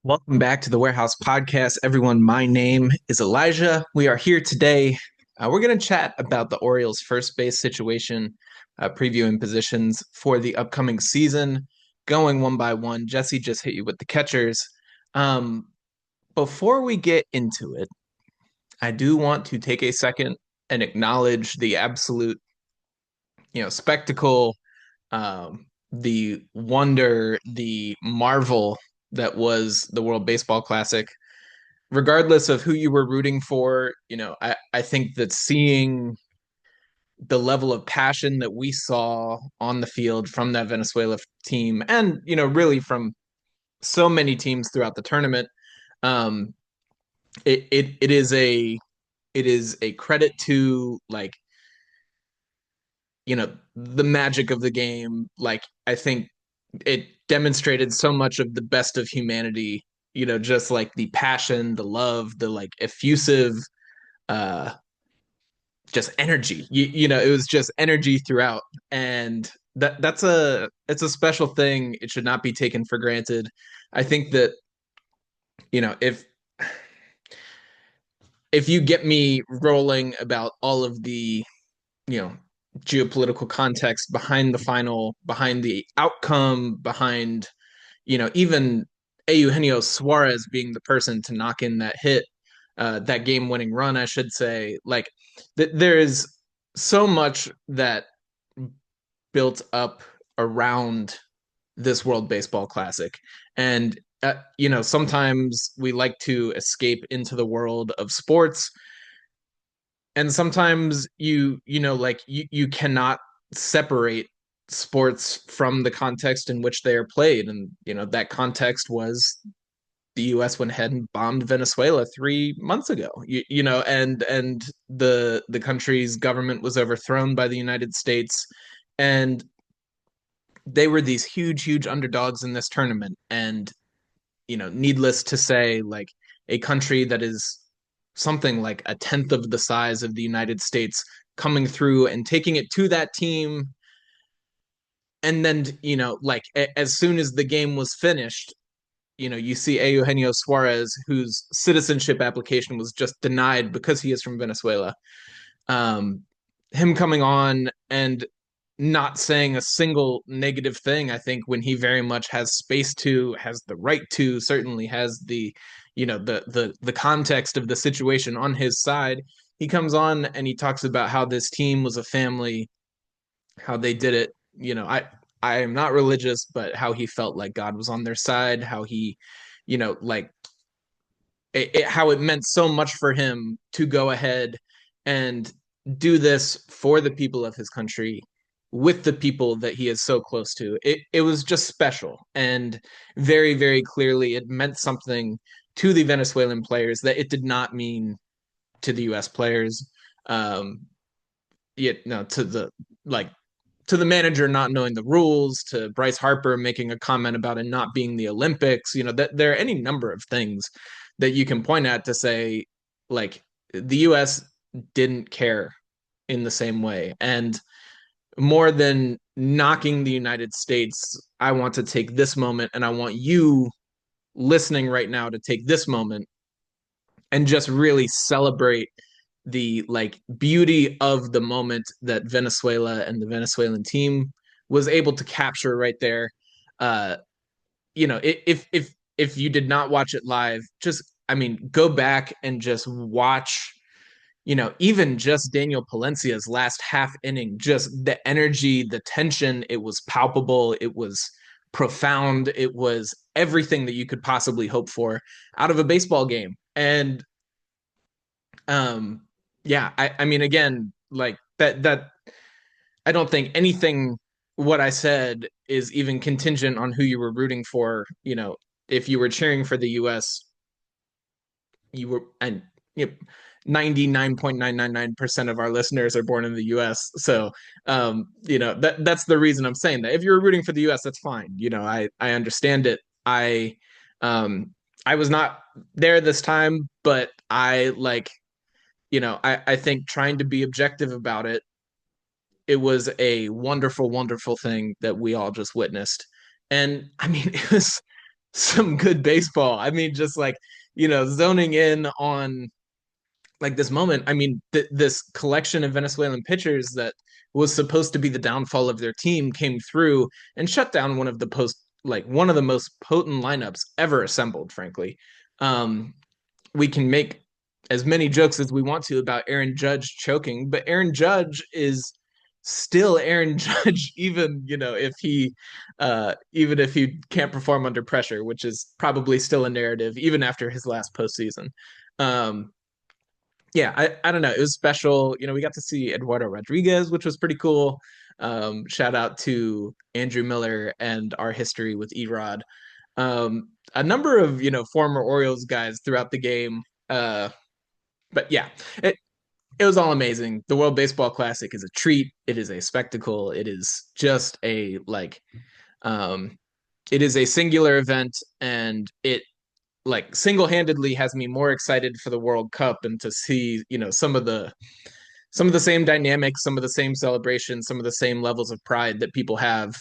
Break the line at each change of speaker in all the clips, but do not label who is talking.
Welcome back to the Warehouse Podcast, everyone. My name is Elijah. We are here today. We're going to chat about the Orioles' first base situation, previewing positions for the upcoming season, going one by one. Jesse just hit you with the catchers. Um, Before we get into it, I do want to take a second and acknowledge the absolute, spectacle, the wonder, the marvel that was the World Baseball Classic. Regardless of who you were rooting for, I think that seeing the level of passion that we saw on the field from that Venezuela team and, really from so many teams throughout the tournament, um, it is a credit to, like, the magic of the game. Like, I think it demonstrated so much of the best of humanity, just like the passion, the love, the like effusive uh just energy. It was just energy throughout, and it's a special thing. It should not be taken for granted. I think that if you get me rolling about all of the you know geopolitical context behind the final, behind the outcome, behind even Eugenio Suarez being the person to knock in that hit, that game-winning run, I should say. Like, there is so much that built up around this World Baseball Classic, and sometimes we like to escape into the world of sports, and sometimes you cannot separate sports from the context in which they are played, and that context was the US went ahead and bombed Venezuela 3 months ago. And the country's government was overthrown by the United States, and they were these huge, huge underdogs in this tournament. And needless to say, like, a country that is something like a tenth of the size of the United States coming through and taking it to that team. And then, like, as soon as the game was finished, you see Eugenio Suarez, whose citizenship application was just denied because he is from Venezuela. Um, Him coming on and not saying a single negative thing, I think, when he very much has space to, has the right to, certainly has the context of the situation on his side. He comes on and he talks about how this team was a family, how they did it. I am not religious, but how he felt like God was on their side, how he, like, how it meant so much for him to go ahead and do this for the people of his country, with the people that he is so close to. It was just special, and very, very clearly it meant something to the Venezuelan players that it did not mean to the US players. Yet no, to the, like, to the manager not knowing the rules, to Bryce Harper making a comment about it not being the Olympics. That there are any number of things that you can point at to say, like, the US didn't care in the same way. And more than knocking the United States, I want to take this moment, and I want you listening right now to take this moment and just really celebrate the, like, beauty of the moment that Venezuela and the Venezuelan team was able to capture right there. Uh, if you did not watch it live, just, I mean, go back and just watch. Even just Daniel Palencia's last half inning, just the energy, the tension, it was palpable, it was profound, it was everything that you could possibly hope for out of a baseball game. And um yeah, I mean, again, like, that I don't think anything what I said is even contingent on who you were rooting for. If you were cheering for the US, you were, and 99.999% of our listeners are born in the US. So that's the reason I'm saying that. If you're rooting for the US, that's fine. I understand it. I was not there this time, but I think, trying to be objective about it, it was a wonderful, wonderful thing that we all just witnessed. And I mean, it was some good baseball. I mean, just like, zoning in on like this moment. I mean, this collection of Venezuelan pitchers that was supposed to be the downfall of their team came through and shut down one of the most potent lineups ever assembled, frankly. Um, we can make as many jokes as we want to about Aaron Judge choking, but Aaron Judge is still Aaron Judge, even if he can't perform under pressure, which is probably still a narrative even after his last postseason. Um, yeah, I don't know. It was special. We got to see Eduardo Rodriguez, which was pretty cool. Shout out to Andrew Miller and our history with Erod. A number of former Orioles guys throughout the game. But yeah, it was all amazing. The World Baseball Classic is a treat. It is a spectacle. It is just um, it is a singular event, and it like single-handedly has me more excited for the World Cup and to see some of the same dynamics, some of the same celebrations, some of the same levels of pride that people have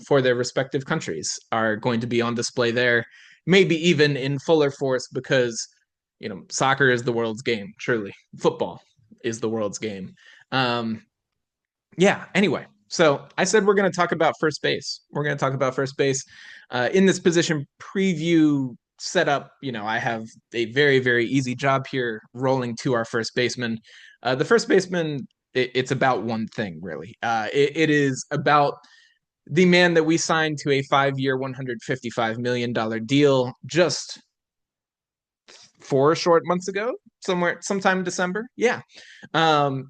for their respective countries are going to be on display there, maybe even in fuller force because soccer is the world's game. Truly, football is the world's game. Yeah. Anyway, so I said we're going to talk about first base. We're going to talk about first base in this position preview setup. I have a very, very easy job here rolling to our first baseman. The first baseman, it's about one thing, really. It is about the man that we signed to a 5-year, $155 million deal just 4 short months ago, sometime in December. Yeah. Um,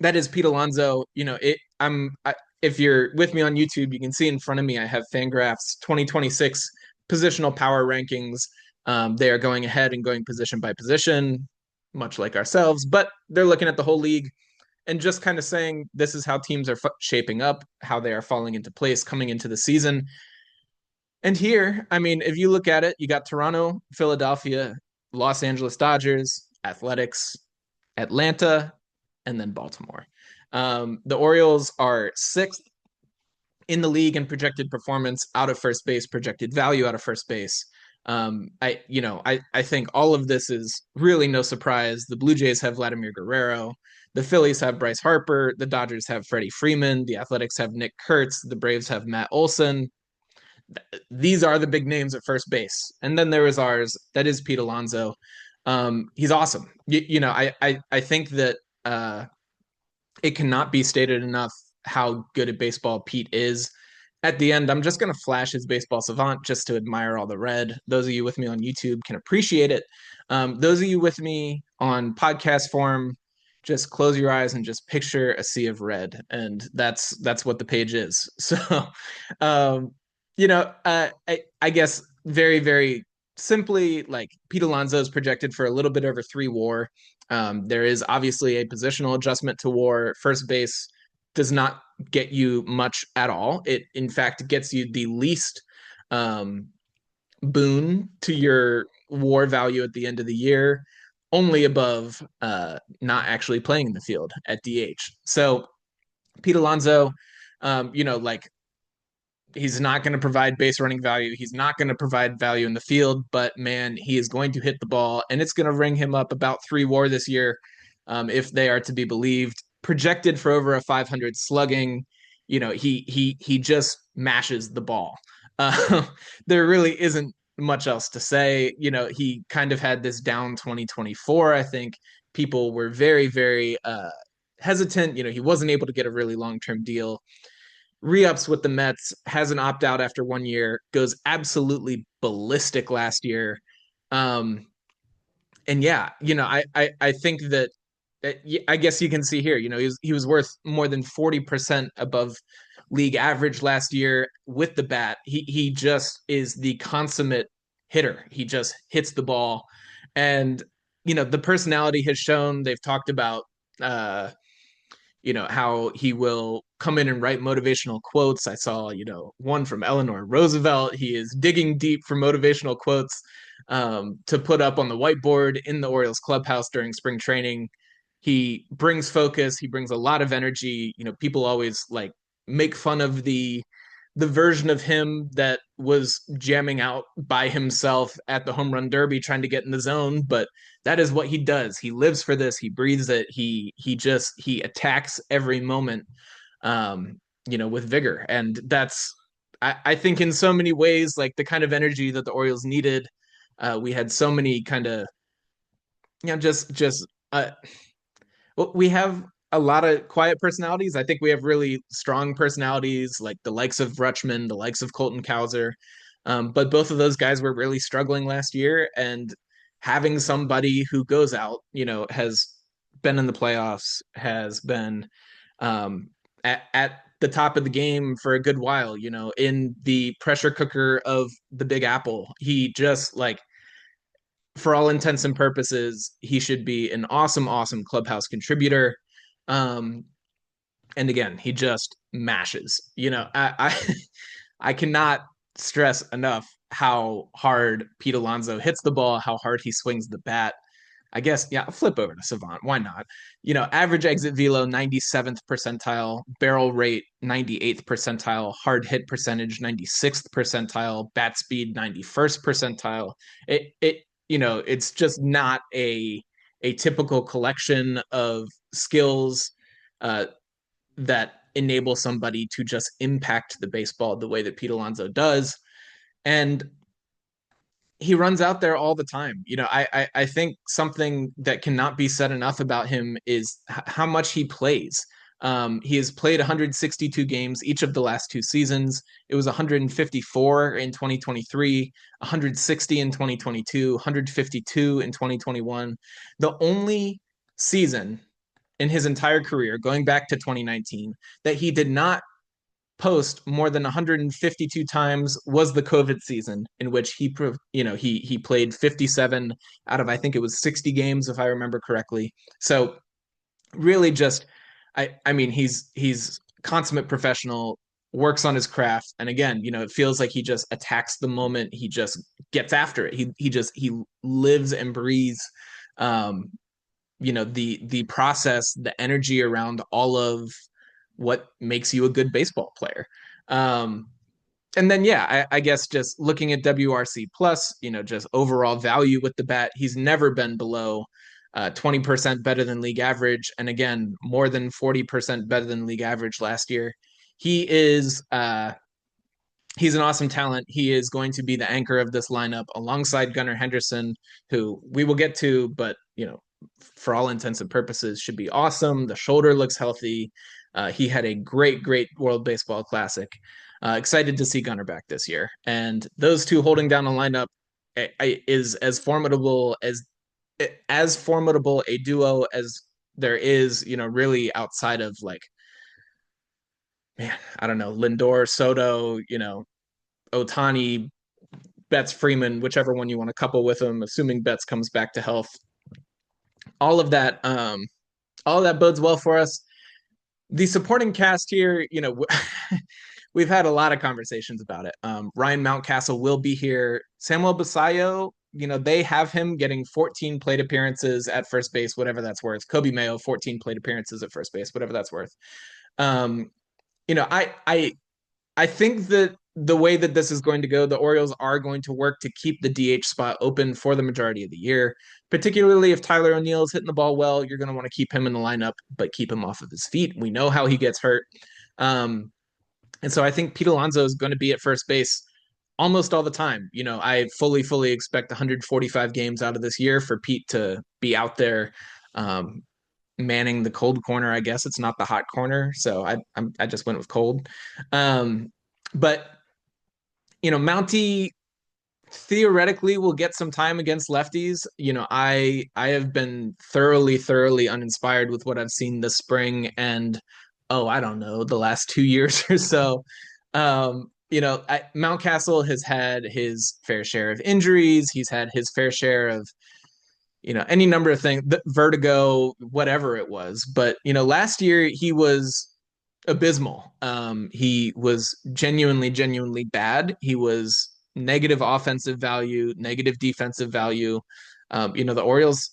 that is Pete Alonso. If you're with me on YouTube, you can see in front of me I have Fangraphs 2026 positional power rankings. They are going ahead and going position by position, much like ourselves, but they're looking at the whole league and just kind of saying this is how teams are shaping up, how they are falling into place coming into the season. And here, I mean, if you look at it, you got Toronto, Philadelphia, Los Angeles Dodgers, Athletics, Atlanta, and then Baltimore. The Orioles are sixth in the league in projected performance out of first base, projected value out of first base. I think all of this is really no surprise. The Blue Jays have Vladimir Guerrero. The Phillies have Bryce Harper. The Dodgers have Freddie Freeman. The Athletics have Nick Kurtz. The Braves have Matt Olson. These are the big names at first base. And then there is ours. That is Pete Alonso. He's awesome. I think that it cannot be stated enough how good at baseball Pete is. At the end, I'm just going to flash his baseball savant just to admire all the red. Those of you with me on YouTube can appreciate it. Those of you with me on podcast form, just close your eyes and just picture a sea of red, and that's what the page is. So, um, I guess very, very simply, like Pete Alonso is projected for a little bit over 3 WAR. There is obviously a positional adjustment to WAR. First base does not get you much at all. It, in fact, gets you the least boon to your WAR value at the end of the year, only above not actually playing in the field at DH. So Pete Alonso, like he's not going to provide base running value. He's not going to provide value in the field, but man, he is going to hit the ball, and it's going to ring him up about 3 WAR this year, if they are to be believed. Projected for over a 500 slugging. He just mashes the ball. Uh, there really isn't much else to say. He kind of had this down 2024. I think people were very, very hesitant. He wasn't able to get a really long term deal, re-ups with the Mets, has an opt-out after 1 year, goes absolutely ballistic last year. And yeah, I think that I guess you can see here, he was worth more than 40% above league average last year with the bat. He just is the consummate hitter. He just hits the ball. And the personality has shown. They've talked about how he will come in and write motivational quotes. I saw, one from Eleanor Roosevelt. He is digging deep for motivational quotes to put up on the whiteboard in the Orioles clubhouse during spring training. He brings focus. He brings a lot of energy. People always like make fun of the version of him that was jamming out by himself at the home run derby trying to get in the zone, but that is what he does. He lives for this. He breathes it. He attacks every moment, with vigor, and that's I think in so many ways like the kind of energy that the Orioles needed. We had so many kind of just well, we have a lot of quiet personalities. I think we have really strong personalities, like the likes of Rutschman, the likes of Colton Cowser. But both of those guys were really struggling last year, and having somebody who goes out, has been in the playoffs, has been at the top of the game for a good while, in the pressure cooker of the Big Apple. He just like for all intents and purposes, he should be an awesome, awesome clubhouse contributor. Um, and again, he just mashes. I cannot stress enough how hard Pete Alonso hits the ball, how hard he swings the bat. I guess, yeah, flip over to Savant. Why not? Average exit velo, 97th percentile, barrel rate, 98th percentile, hard hit percentage, 96th percentile, bat speed, 91st percentile. It's just not a typical collection of skills uh, that enable somebody to just impact the baseball the way that Pete Alonso does. And he runs out there all the time. I think something that cannot be said enough about him is how much he plays. He has played 162 games each of the last two seasons. It was 154 in 2023, 160 in 2022, 152 in 2021. The only season in his entire career, going back to 2019, that he did not post more than 152 times was the COVID season, in which he played 57 out of, I think it was 60 games, if I remember correctly. So really just I mean he's consummate professional, works on his craft, and again, it feels like he just attacks the moment. He just gets after it. He lives and breathes um the process, the energy around all of what makes you a good baseball player. Um, and then yeah, I guess just looking at WRC plus, just overall value with the bat, he's never been below 20% better than league average, and again more than 40% better than league average last year. He is he's an awesome talent. He is going to be the anchor of this lineup alongside Gunnar Henderson, who we will get to, but for all intents and purposes, should be awesome. The shoulder looks healthy. He had a great, great World Baseball Classic. Excited to see Gunnar back this year, and those two holding down a lineup is as formidable a duo as there is. Really outside of like, man, I don't know, Lindor, Soto, Otani, Betts, Freeman, whichever one you want to couple with him, assuming Betts comes back to health. All of that, all of that bodes well for us. The supporting cast here, we've had a lot of conversations about it. Ryan Mountcastle will be here. Samuel Basallo, they have him getting 14 plate appearances at first base, whatever that's worth. Coby Mayo, 14 plate appearances at first base, whatever that's worth. Um, I think that the way that this is going to go, the Orioles are going to work to keep the DH spot open for the majority of the year. Particularly if Tyler O'Neill is hitting the ball well, you're going to want to keep him in the lineup, but keep him off of his feet. We know how he gets hurt. And so I think Pete Alonso is going to be at first base almost all the time. I fully expect 145 games out of this year for Pete to be out there manning the cold corner. I guess it's not the hot corner, so I just went with cold. But Mountie theoretically will get some time against lefties. I have been thoroughly uninspired with what I've seen this spring, and I don't know, the last 2 years or so. Mountcastle has had his fair share of injuries. He's had his fair share of any number of things, vertigo, whatever it was. But last year he was abysmal. He was genuinely bad. He was negative offensive value, negative defensive value. The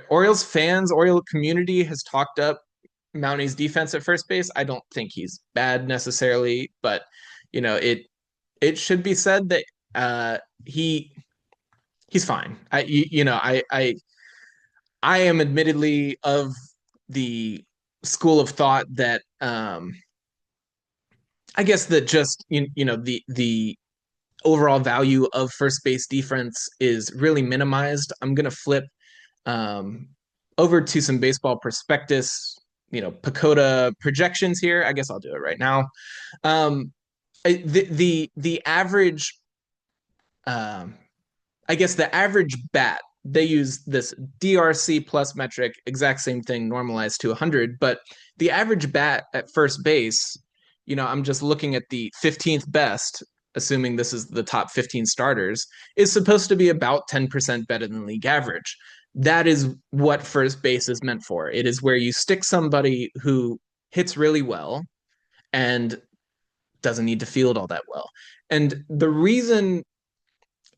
Orioles fans, Oriole community has talked up Mounty's defense at first base. I don't think he's bad necessarily, but it should be said that uh, he he's fine. I am admittedly of the school of thought that I guess that just the overall value of first base defense is really minimized. I'm gonna flip um, over to some baseball prospectus, Pacoda projections here. I guess I'll do it right now. Um, the average, um, I guess the average bat, they use this DRC plus metric, exact same thing, normalized to 100. But the average bat at first base, I'm just looking at the 15th best, assuming this is the top 15 starters, is supposed to be about 10% better than league average. That is what first base is meant for. It is where you stick somebody who hits really well and doesn't need to field all that well. And the reason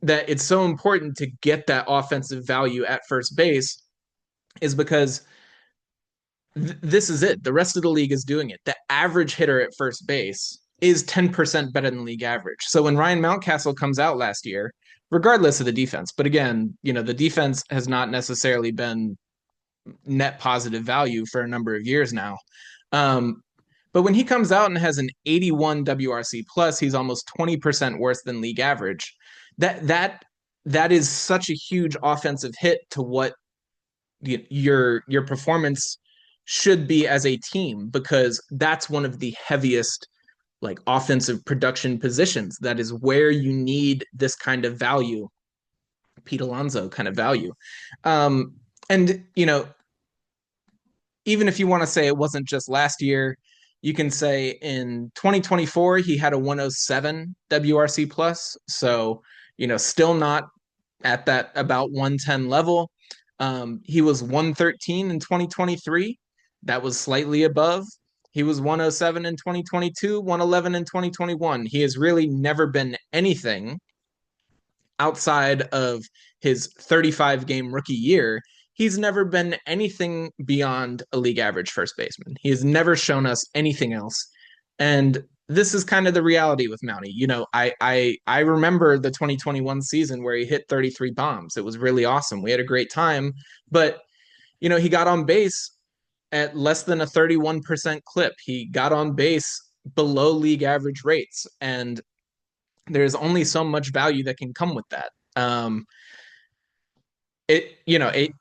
that it's so important to get that offensive value at first base is because this is it. The rest of the league is doing it. The average hitter at first base is 10% better than league average. So when Ryan Mountcastle comes out last year, regardless of the defense, but again, the defense has not necessarily been net positive value for a number of years now. Um, but when he comes out and has an 81 WRC plus, he's almost 20% worse than league average. That is such a huge offensive hit to what your performance should be as a team, because that's one of the heaviest like offensive production positions. That is where you need this kind of value, Pete Alonso kind of value. And even if you want to say it wasn't just last year, you can say in 2024 he had a 107 WRC plus, so still not at that about 110 level. He was 113 in 2023. That was slightly above. He was 107 in 2022, 111 in 2021. He has really never been anything outside of his 35 game rookie year. He's never been anything beyond a league average first baseman. He has never shown us anything else. And this is kind of the reality with Mountie. I remember the 2021 season where he hit 33 bombs. It was really awesome. We had a great time, but he got on base at less than a 31% clip. He got on base below league average rates, and there's only so much value that can come with that. It you know it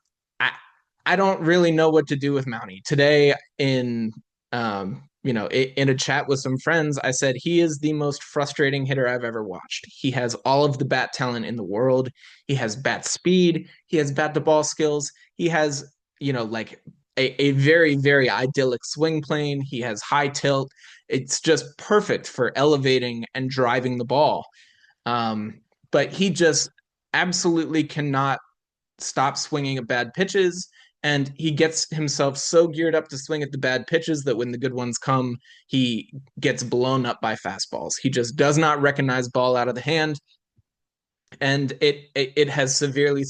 I don't really know what to do with Mountie today. In a chat with some friends, I said he is the most frustrating hitter I've ever watched. He has all of the bat talent in the world. He has bat speed. He has bat to ball skills. He has like a very very idyllic swing plane. He has high tilt. It's just perfect for elevating and driving the ball. But he just absolutely cannot stop swinging at bad pitches. And he gets himself so geared up to swing at the bad pitches that when the good ones come, he gets blown up by fastballs. He just does not recognize ball out of the hand. And it has severely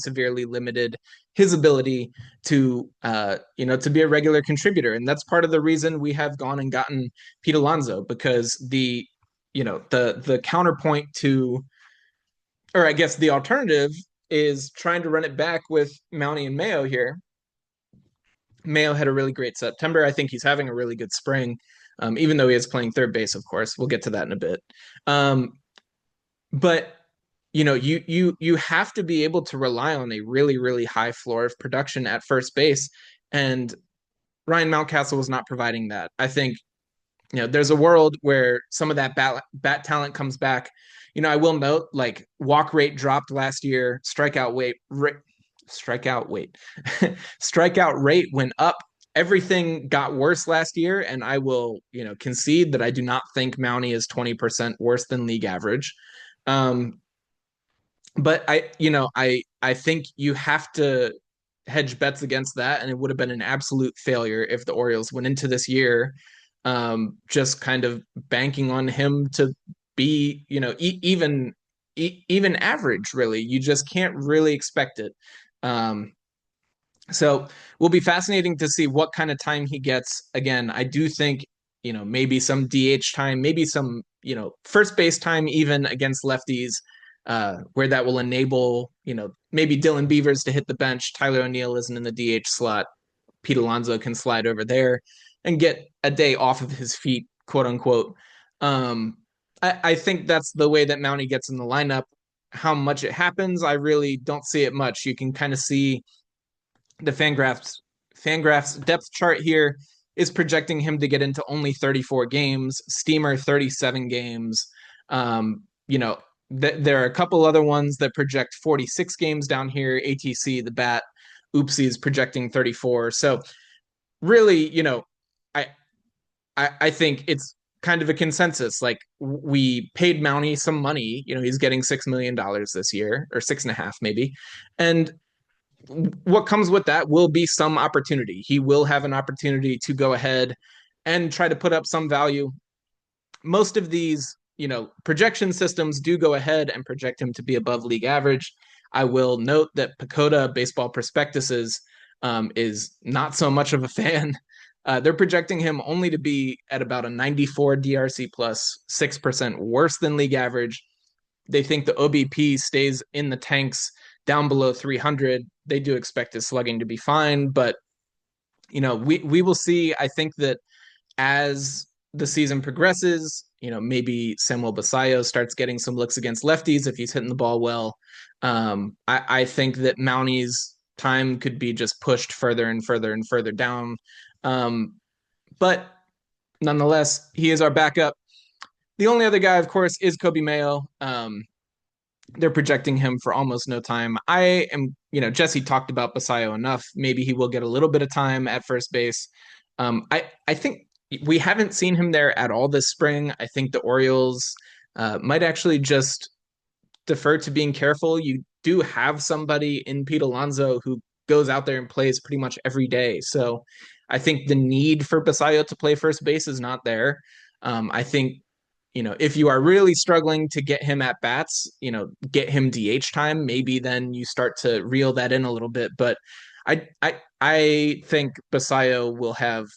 limited his ability to to be a regular contributor. And that's part of the reason we have gone and gotten Pete Alonso, because the counterpoint to, or I guess the alternative, is trying to run it back with Mountie and Mayo here. Mayo had a really great September. I think he's having a really good spring, even though he is playing third base, of course. We'll get to that in a bit. But you have to be able to rely on a really high floor of production at first base, and Ryan Mountcastle was not providing that. I think there's a world where some of that bat talent comes back. I will note, like, walk rate dropped last year, strikeout rate went up. Everything got worse last year, and I will concede that I do not think Mountie is 20% worse than league average. But I think you have to hedge bets against that, and it would have been an absolute failure if the Orioles went into this year just kind of banking on him to be even average. Really, you just can't really expect it. So will be fascinating to see what kind of time he gets. Again, I do think maybe some DH time, maybe some, first base time even against lefties, where that will enable, maybe Dylan Beavers to hit the bench. Tyler O'Neill isn't in the DH slot. Pete Alonso can slide over there and get a day off of his feet, quote unquote. Um, I think that's the way that Mountie gets in the lineup. How much it happens, I really don't see it much. You can kind of see the Fangraphs depth chart here is projecting him to get into only 34 games, Steamer 37 games. There are a couple other ones that project 46 games down here. ATC, the bat, Oopsie is projecting 34. So really, I I think it's kind of a consensus. Like we paid Mountie some money. He's getting $6 million this year, or 6.5 maybe, and what comes with that will be some opportunity. He will have an opportunity to go ahead and try to put up some value. Most of these, projection systems do go ahead and project him to be above league average. I will note that Pacoda Baseball Prospectuses is not so much of a fan. They're projecting him only to be at about a 94 DRC plus, 6% worse than league average. They think the OBP stays in the tanks down below 300. They do expect his slugging to be fine, but we will see. I think that as the season progresses, maybe Samuel Basallo starts getting some looks against lefties if he's hitting the ball well. I think that Mountie's time could be just pushed further and further and further down. But nonetheless, he is our backup. The only other guy, of course, is Coby Mayo. They're projecting him for almost no time. I am, Jesse talked about Basallo enough. Maybe he will get a little bit of time at first base. I think we haven't seen him there at all this spring. I think the Orioles might actually just defer to being careful. You do have somebody in Pete Alonso who goes out there and plays pretty much every day. So I think the need for Basallo to play first base is not there. I think if you are really struggling to get him at bats, get him DH time, maybe then you start to reel that in a little bit. But I think Basallo will have,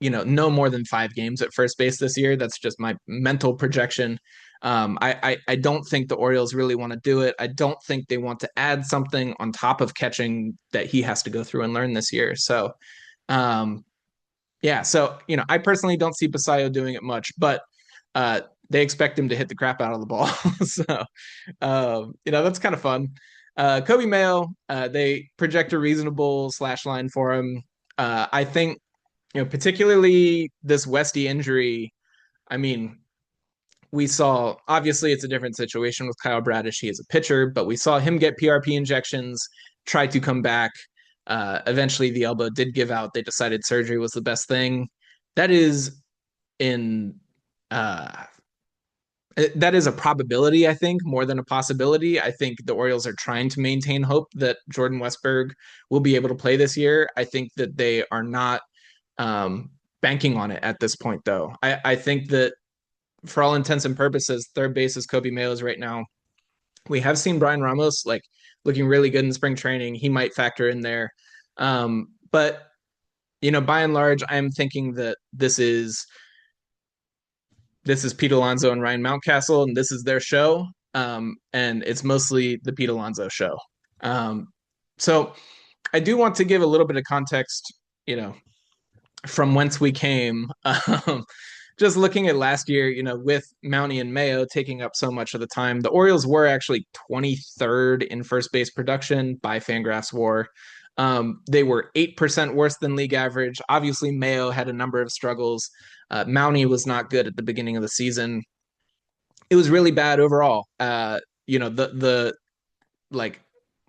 no more than 5 games at first base this year. That's just my mental projection. I don't think the Orioles really want to do it. I don't think they want to add something on top of catching that he has to go through and learn this year. So, yeah. So, I personally don't see Basallo doing it much, but they expect him to hit the crap out of the ball. So, that's kind of fun. Coby Mayo, they project a reasonable slash line for him. I think, particularly this Westy injury. I mean, we saw, obviously it's a different situation with Kyle Bradish. He is a pitcher, but we saw him get PRP injections, try to come back. Eventually the elbow did give out. They decided surgery was the best thing. That is in that is a probability, I think, more than a possibility. I think the Orioles are trying to maintain hope that Jordan Westburg will be able to play this year. I think that they are not banking on it at this point, though. I think that for all intents and purposes, third base is Coby Mayo's right now. We have seen Brian Ramos looking really good in spring training. He might factor in there. But by and large, I'm thinking that this is Pete Alonso and Ryan Mountcastle, and this is their show. And it's mostly the Pete Alonso show. So I do want to give a little bit of context, from whence we came. Just looking at last year, with Mountie and Mayo taking up so much of the time, the Orioles were actually 23rd in first base production by Fangraphs WAR. They were 8% worse than league average. Obviously, Mayo had a number of struggles. Mountie was not good at the beginning of the season. It was really bad overall. The like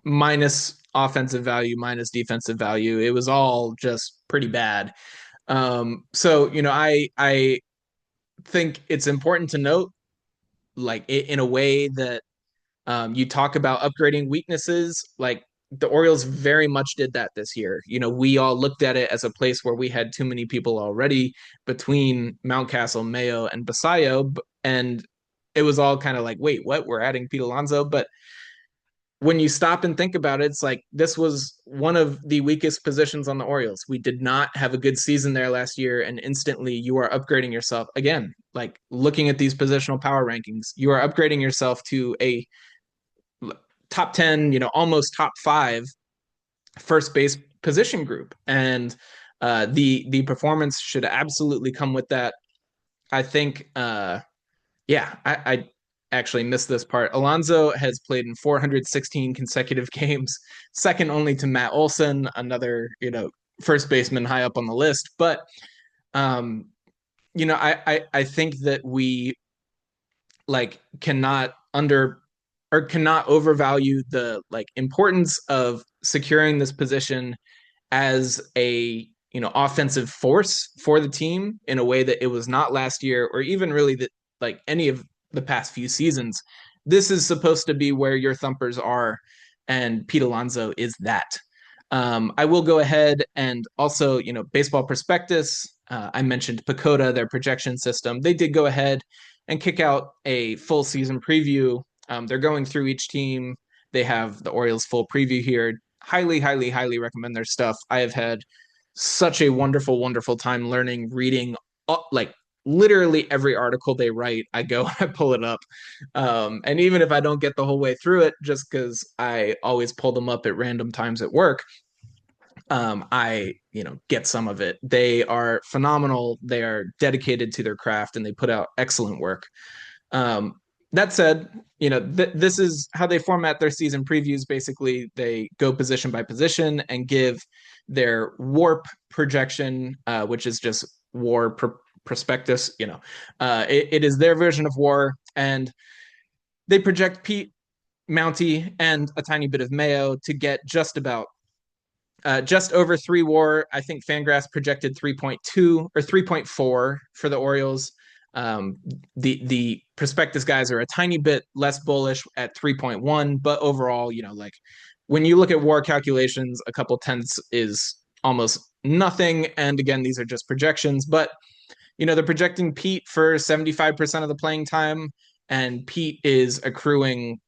minus offensive value, minus defensive value. It was all just pretty bad. So I think it's important to note, in a way that you talk about upgrading weaknesses, like the Orioles very much did that this year. We all looked at it as a place where we had too many people already between Mountcastle, Mayo, and Basallo, and it was all kind of like, wait, what? We're adding Pete Alonso, but when you stop and think about it, it's like this was one of the weakest positions on the Orioles. We did not have a good season there last year, and instantly you are upgrading yourself again. Like looking at these positional power rankings, you are upgrading yourself to a top 10, almost top five first base position group. And the performance should absolutely come with that. I think yeah, I actually missed this part. Alonso has played in 416 consecutive games, second only to Matt Olson, another, first baseman high up on the list. But, um, I think that we like cannot under or cannot overvalue the like importance of securing this position as a offensive force for the team in a way that it was not last year or even really that like any of the past few seasons. This is supposed to be where your thumpers are, and Pete Alonso is that. I will go ahead and also, Baseball Prospectus. I mentioned Pacoda, their projection system. They did go ahead and kick out a full season preview. They're going through each team. They have the Orioles full preview here. Highly, highly, highly recommend their stuff. I have had such a wonderful, wonderful time learning, reading, like literally every article they write. I go and I pull it up. And even if I don't get the whole way through it, just because I always pull them up at random times at work, I get some of it. They are phenomenal. They are dedicated to their craft, and they put out excellent work. Um, that said, this is how they format their season previews. Basically, they go position by position and give their WARP projection, which is just WAR prospectus. It is their version of WAR, and they project Pete, Mountie, and a tiny bit of Mayo to get just over 3 WAR. I think Fangraphs projected 3.2 or 3.4 for the Orioles. The prospectus guys are a tiny bit less bullish at 3.1, but overall, like when you look at WAR calculations, a couple tenths is almost nothing. And again, these are just projections, but they're projecting Pete for 75% of the playing time, and Pete is accruing,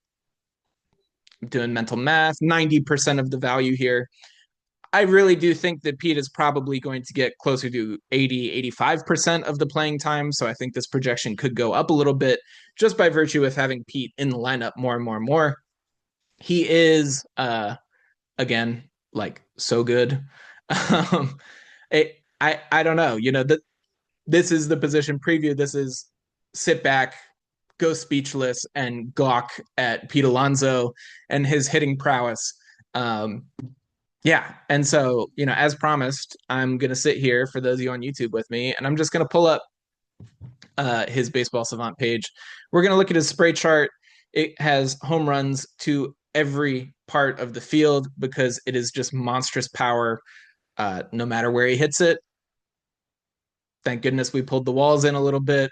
doing mental math, 90% of the value here. I really do think that Pete is probably going to get closer to 85% of the playing time. So I think this projection could go up a little bit just by virtue of having Pete in the lineup more and more and more. He is, again, like so good. I don't know. This is the position preview. This is sit back, go speechless, and gawk at Pete Alonso and his hitting prowess. Yeah. And so, as promised, I'm going to sit here for those of you on YouTube with me, and I'm just going to pull up his Baseball Savant page. We're going to look at his spray chart. It has home runs to every part of the field because it is just monstrous power no matter where he hits it. Thank goodness we pulled the walls in a little bit.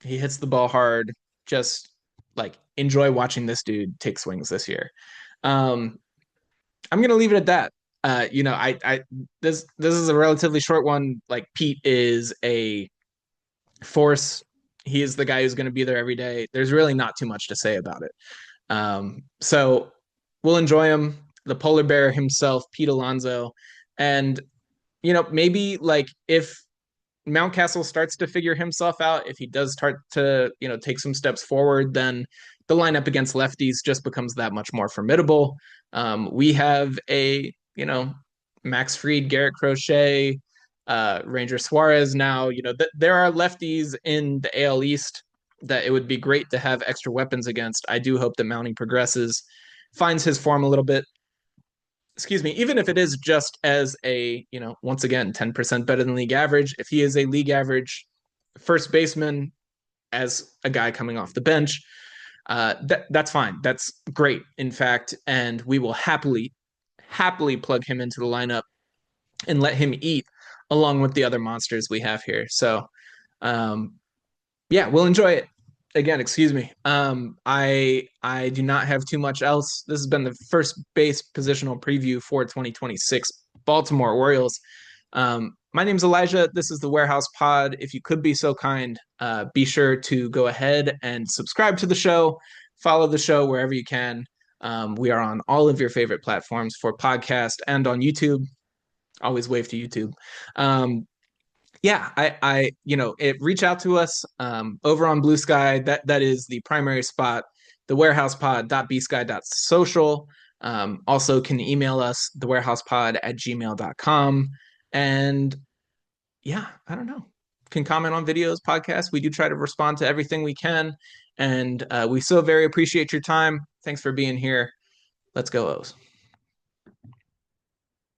He hits the ball hard. Just like enjoy watching this dude take swings this year. I'm gonna leave it at that. I this is a relatively short one. Like Pete is a force. He is the guy who's going to be there every day. There's really not too much to say about it. So we'll enjoy him. The polar bear himself, Pete Alonso, and maybe like if Mountcastle starts to figure himself out, if he does start to take some steps forward, then the lineup against lefties just becomes that much more formidable. We have a Max Fried, Garrett Crochet, Ranger Suarez now. There are lefties in the AL East that it would be great to have extra weapons against. I do hope that Mounting progresses, finds his form a little bit. Excuse me, even if it is just as a, once again, 10% better than league average, if he is a league average first baseman as a guy coming off the bench, that's fine. That's great, in fact, and we will happily plug him into the lineup and let him eat along with the other monsters we have here. So, yeah, we'll enjoy it. Again, excuse me. I do not have too much else. This has been the first base positional preview for 2026 Baltimore Orioles. My name's Elijah. This is the Warehouse Pod. If you could be so kind, be sure to go ahead and subscribe to the show, follow the show wherever you can. We are on all of your favorite platforms for podcast and on YouTube. Always wave to YouTube. Yeah, reach out to us over on Blue Sky. That is the primary spot. The warehousepod.bsky.social. Also can email us thewarehousepod@gmail.com. And yeah, I don't know. Can comment on videos, podcasts. We do try to respond to everything we can. And we so very appreciate your time. Thanks for being here. Let's go O's.